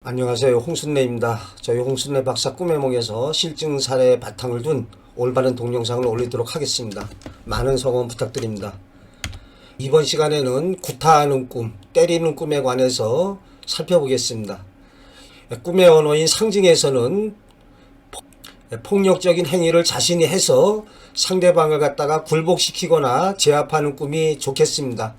안녕하세요. 홍순례입니다. 저희 홍순례 박사 꿈의 몽에서 실증 사례 바탕을 둔 올바른 동영상을 올리도록 하겠습니다. 많은 성원 부탁드립니다. 이번 시간에는 구타하는 꿈, 때리는 꿈에 관해서 살펴보겠습니다. 꿈의 언어인 상징에서는 폭력적인 행위를 자신이 해서 상대방을 갖다가 굴복시키거나 제압하는 꿈이 좋겠습니다.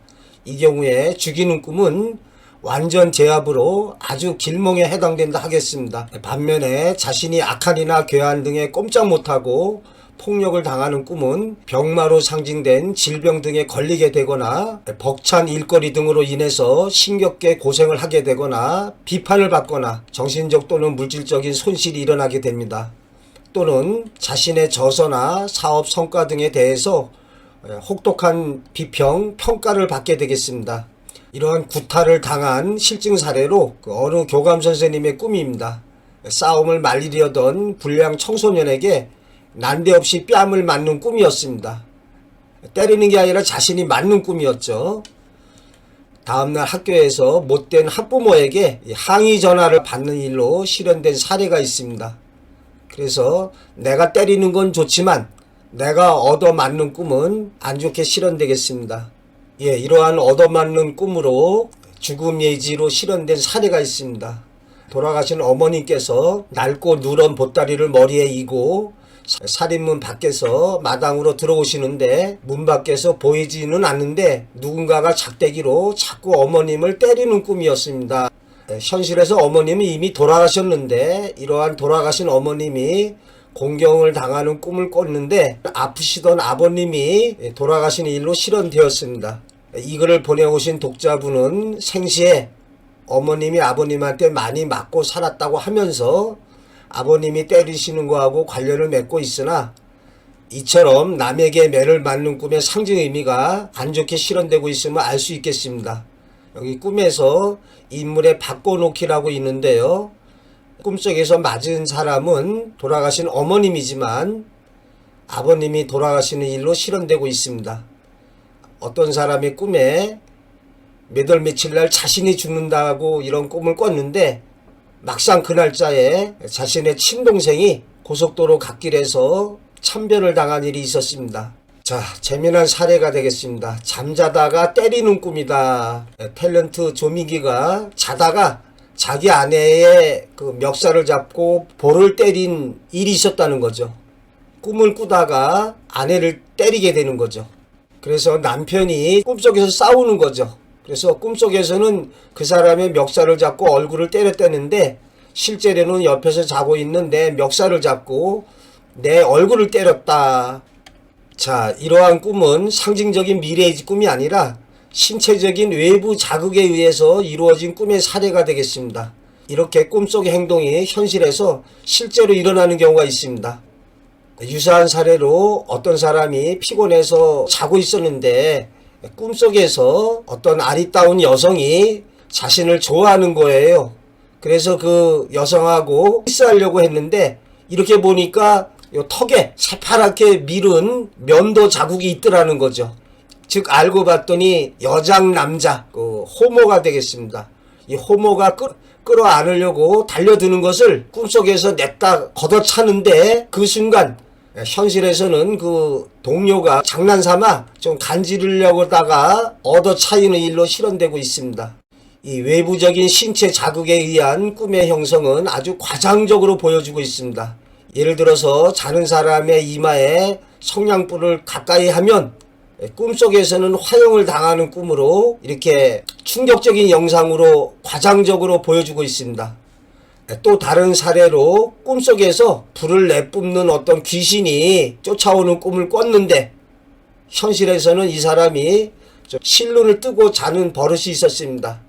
이 경우에 죽이는 꿈은 완전 제압으로 아주 길몽에 해당된다 하겠습니다. 반면에 자신이 악한이나 괴한 등에 꼼짝 못하고 폭력을 당하는 꿈은 병마로 상징된 질병 등에 걸리게 되거나 벅찬 일거리 등으로 인해서 심겹게 고생을 하게 되거나 비판을 받거나 정신적 또는 물질적인 손실이 일어나게 됩니다. 또는 자신의 저서나 사업 성과 등에 대해서 혹독한 비평, 평가를 받게 되겠습니다. 이러한 구타를 당한 실증 사례로 어느 교감 선생님의 꿈입니다. 싸움을 말리려던 불량 청소년에게 난데없이 뺨을 맞는 꿈이었습니다. 때리는 게 아니라 자신이 맞는 꿈이었죠. 다음날 학교에서 못된 학부모에게 항의 전화를 받는 일로 실현된 사례가 있습니다. 그래서 내가 때리는 건 좋지만 내가 얻어맞는 꿈은 안 좋게 실현되겠습니다. 이러한 얻어맞는 꿈으로 죽음 예지로 실현된 사례가 있습니다. 돌아가신 어머님께서 낡고 누런 보따리를 머리에 이고 살인문 밖에서 마당으로 들어오시는데 문 밖에서 보이지는 않는데 누군가가 작대기로 자꾸 어머님을 때리는 꿈이었습니다. 현실에서 어머님은 이미 돌아가셨는데 이러한 돌아가신 어머님이 공경을 당하는 꿈을 꿨는데 아프시던 아버님이 돌아가신 일로 실현되었습니다. 이 글을 보내오신 독자분은 생시에 어머님이 아버님한테 많이 맞고 살았다고 하면서 아버님이 때리시는 거하고 관련을 맺고 있으나 이처럼 남에게 매를 맞는 꿈의 상징 의미가 안 좋게 실현되고 있음을 알 수 있겠습니다. 여기 꿈에서 인물의 바꿔놓기라고 있는데요. 꿈속에서 맞은 사람은 돌아가신 어머님이지만 아버님이 돌아가시는 일로 실현되고 있습니다. 어떤 사람의 꿈에 몇 월 며칠 날 자신이 죽는다고 이런 꿈을 꿨는데 막상 그 날짜에 자신의 친동생이 고속도로 갓길에서 참변을 당한 일이 있었습니다. 자, 재미난 사례가 되겠습니다. 잠자다가 때리는 꿈이다. 탤런트 조민기가 자다가 자기 아내의 그 멱살을 잡고 볼을 때린 일이 있었다는 거죠. 꿈을 꾸다가 아내를 때리게 되는 거죠. 그래서 남편이 꿈속에서 싸우는 거죠. 그래서 꿈속에서는 그 사람의 멱살을 잡고 얼굴을 때렸다는데 실제로는 옆에서 자고 있는 내 멱살을 잡고 내 얼굴을 때렸다. 자, 이러한 꿈은 상징적인 미래의 꿈이 아니라 신체적인 외부 자극에 의해서 이루어진 꿈의 사례가 되겠습니다. 이렇게 꿈속의 행동이 현실에서 실제로 일어나는 경우가 있습니다. 유사한 사례로 어떤 사람이 피곤해서 자고 있었는데 꿈속에서 어떤 아리따운 여성이 자신을 좋아하는 거예요. 그래서 그 여성하고 키스하려고 했는데 이렇게 보니까 요 턱에 새파랗게 밀은 면도 자국이 있더라는 거죠. 즉 알고 봤더니 여장 남자 호모가 되겠습니다. 이 호모가 끌어안으려고 달려드는 것을 꿈속에서 냈다 걷어차는데 그 순간 현실에서는 그 동료가 장난삼아 좀 간지르려고 하다가 얻어차이는 일로 실현되고 있습니다. 이 외부적인 신체 자극에 의한 꿈의 형성은 아주 과장적으로 보여주고 있습니다. 예를 들어서 자는 사람의 이마에 성냥불을 가까이 하면 꿈속에서는 화형을 당하는 꿈으로 이렇게 충격적인 영상으로 과장적으로 보여주고 있습니다. 또 다른 사례로 꿈속에서 불을 내뿜는 어떤 귀신이 쫓아오는 꿈을 꿨는데 현실에서는 이 사람이 실눈을 뜨고 자는 버릇이 있었습니다.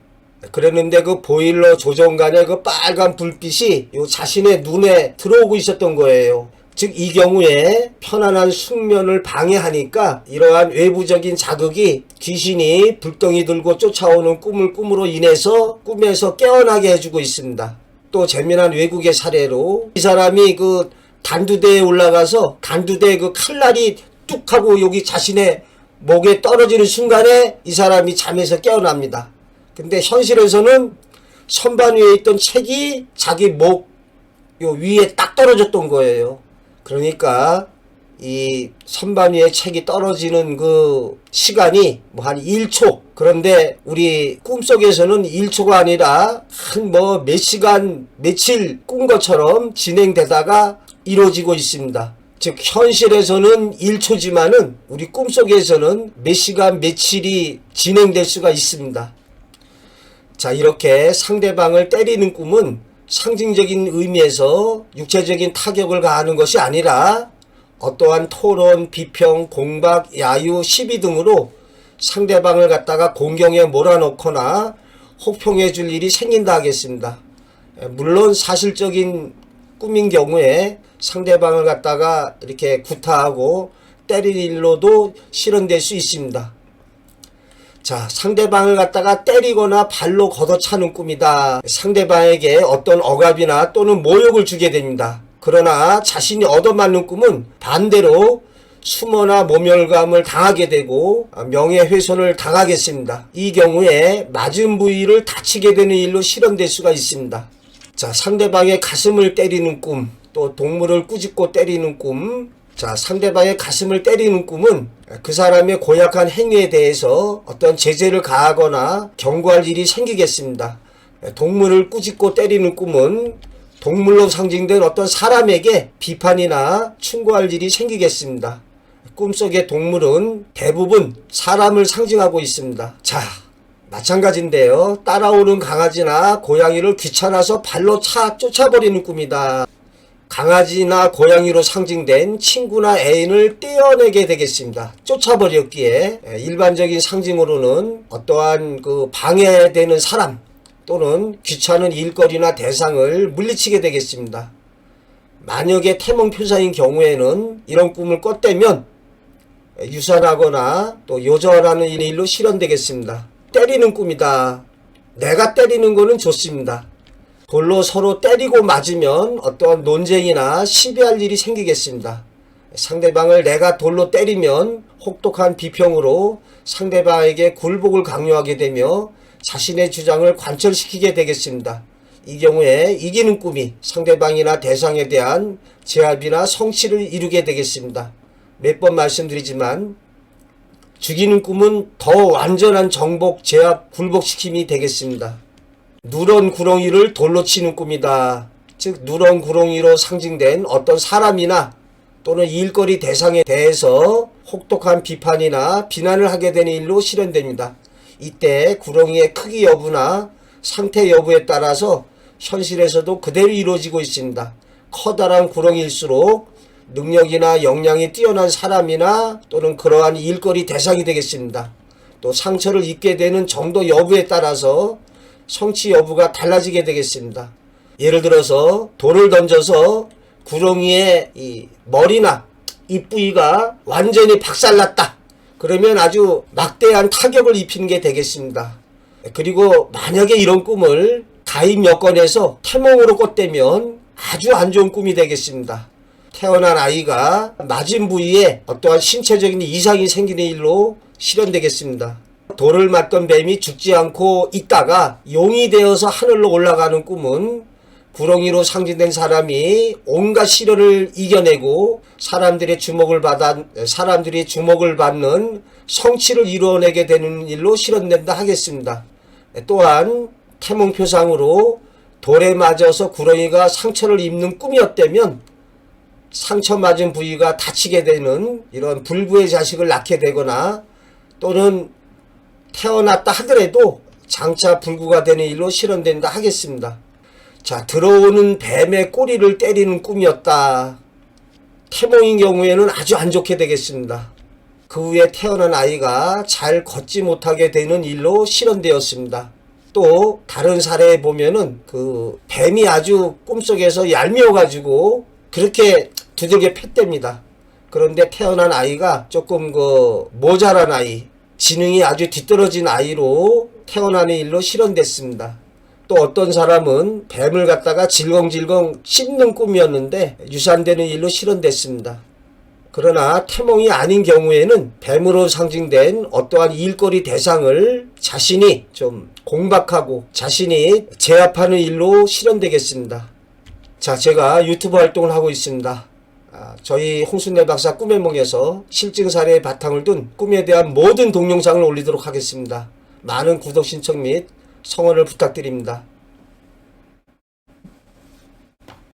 그랬는데 그 보일러 조종간의 그 빨간 불빛이 요 자신의 눈에 들어오고 있었던 거예요. 즉 이 경우에 편안한 숙면을 방해하니까 이러한 외부적인 자극이 귀신이 불덩이 들고 쫓아오는 꿈으로 인해서 꿈에서 깨어나게 해주고 있습니다. 또 재미난 외국의 사례로 이 사람이 그 단두대에 올라가서 단두대 그 칼날이 뚝 하고 여기 자신의 목에 떨어지는 순간에 이 사람이 잠에서 깨어납니다. 근데 현실에서는 선반 위에 있던 책이 자기 목 요 위에 딱 떨어졌던 거예요. 그러니까 이 선반 위에 책이 떨어지는 그 시간이 뭐 한 1초. 그런데 우리 꿈속에서는 1초가 아니라 한 뭐 몇 시간, 며칠 꾼 것처럼 진행되다가 이루어지고 있습니다. 즉 현실에서는 1초지만은 우리 꿈속에서는 몇 시간, 며칠이 진행될 수가 있습니다. 자, 이렇게 상대방을 때리는 꿈은 상징적인 의미에서 육체적인 타격을 가하는 것이 아니라 어떠한 토론, 비평, 공박, 야유, 시비 등으로 상대방을 갖다가 공경에 몰아넣거나 혹평해 줄 일이 생긴다 하겠습니다. 물론 사실적인 꿈인 경우에 상대방을 갖다가 이렇게 구타하고 때릴 일로도 실현될 수 있습니다. 자, 상대방을 갖다가 때리거나 발로 걷어차는 꿈이다. 상대방에게 어떤 억압이나 또는 모욕을 주게 됩니다. 그러나 자신이 얻어맞는 꿈은 반대로 수모나 모멸감을 당하게 되고 명예훼손을 당하겠습니다. 이 경우에 맞은 부위를 다치게 되는 일로 실현될 수가 있습니다. 자, 상대방의 가슴을 때리는 꿈, 또 동물을 꾸짖고 때리는 꿈. 자, 상대방의 가슴을 때리는 꿈은 그 사람의 고약한 행위에 대해서 어떤 제재를 가하거나 경고할 일이 생기겠습니다. 동물을 꾸짖고 때리는 꿈은 동물로 상징된 어떤 사람에게 비판이나 충고할 일이 생기겠습니다. 꿈속의 동물은 대부분 사람을 상징하고 있습니다. 자, 마찬가지인데요. 따라오는 강아지나 고양이를 귀찮아서 발로 쫓아버리는 꿈이다. 강아지나 고양이로 상징된 친구나 애인을 떼어내게 되겠습니다. 쫓아버렸기에 일반적인 상징으로는 어떠한 그 방해되는 사람 또는 귀찮은 일거리나 대상을 물리치게 되겠습니다. 만약에 태몽표사인 경우에는 이런 꿈을 꿨다면 유산하거나 또 요절하는 일로 실현되겠습니다. 때리는 꿈이다. 내가 때리는 거는 좋습니다. 돌로 서로 때리고 맞으면 어떠한 논쟁이나 시비할 일이 생기겠습니다. 상대방을 내가 돌로 때리면 혹독한 비평으로 상대방에게 굴복을 강요하게 되며 자신의 주장을 관철시키게 되겠습니다. 이 경우에 이기는 꿈이 상대방이나 대상에 대한 제압이나 성취를 이루게 되겠습니다. 몇 번 말씀드리지만 죽이는 꿈은 더 완전한 정복, 제압, 굴복시킴이 되겠습니다. 누런 구렁이를 돌로 치는 꿈이다. 즉 누런 구렁이로 상징된 어떤 사람이나 또는 일거리 대상에 대해서 혹독한 비판이나 비난을 하게 되는 일로 실현됩니다. 이때 구렁이의 크기 여부나 상태 여부에 따라서 현실에서도 그대로 이루어지고 있습니다. 커다란 구렁이일수록 능력이나 역량이 뛰어난 사람이나 또는 그러한 일거리 대상이 되겠습니다. 또 상처를 입게 되는 정도 여부에 따라서 성취 여부가 달라지게 되겠습니다. 예를 들어서 돌을 던져서 구렁이의 이 머리나 입 부위가 완전히 박살났다. 그러면 아주 막대한 타격을 입히는 게 되겠습니다. 그리고 만약에 이런 꿈을 가입 여건에서 태몽으로 꿨다면 아주 안 좋은 꿈이 되겠습니다. 태어난 아이가 맞은 부위에 어떠한 신체적인 이상이 생기는 일로 실현되겠습니다. 돌을 맞던 뱀이 죽지 않고 있다가 용이 되어서 하늘로 올라가는 꿈은 구렁이로 상징된 사람이 온갖 시련을 이겨내고 사람들이 주목을 받는 성취를 이루어내게 되는 일로 실현된다 하겠습니다. 또한 태몽표상으로 돌에 맞아서 구렁이가 상처를 입는 꿈이었다면 상처 맞은 부위가 다치게 되는 이런 불구의 자식을 낳게 되거나 또는 태어났다 하더라도 장차 불구가 되는 일로 실현된다 하겠습니다. 자, 들어오는 뱀의 꼬리를 때리는 꿈이었다. 태몽인 경우에는 아주 안 좋게 되겠습니다. 그 후에 태어난 아이가 잘 걷지 못하게 되는 일로 실현되었습니다. 또 다른 사례에 보면은 그 뱀이 아주 꿈속에서 얄미워가지고 그렇게 두들겨 팼답니다. 그런데 태어난 아이가 조금 모자란 아이, 지능이 아주 뒤떨어진 아이로 태어나는 일로 실현됐습니다. 또 어떤 사람은 뱀을 갖다가 질겅질겅 씹는 꿈이었는데 유산되는 일로 실현됐습니다. 그러나 태몽이 아닌 경우에는 뱀으로 상징된 어떠한 일거리 대상을 자신이 좀 공박하고 자신이 제압하는 일로 실현되겠습니다. 자, 제가 유튜브 활동을 하고 있습니다. 저희 홍순례 박사 꿈의 몽에서 실증 사례의 바탕을 둔 꿈에 대한 모든 동영상을 올리도록 하겠습니다. 많은 구독 신청 및 성원을 부탁드립니다.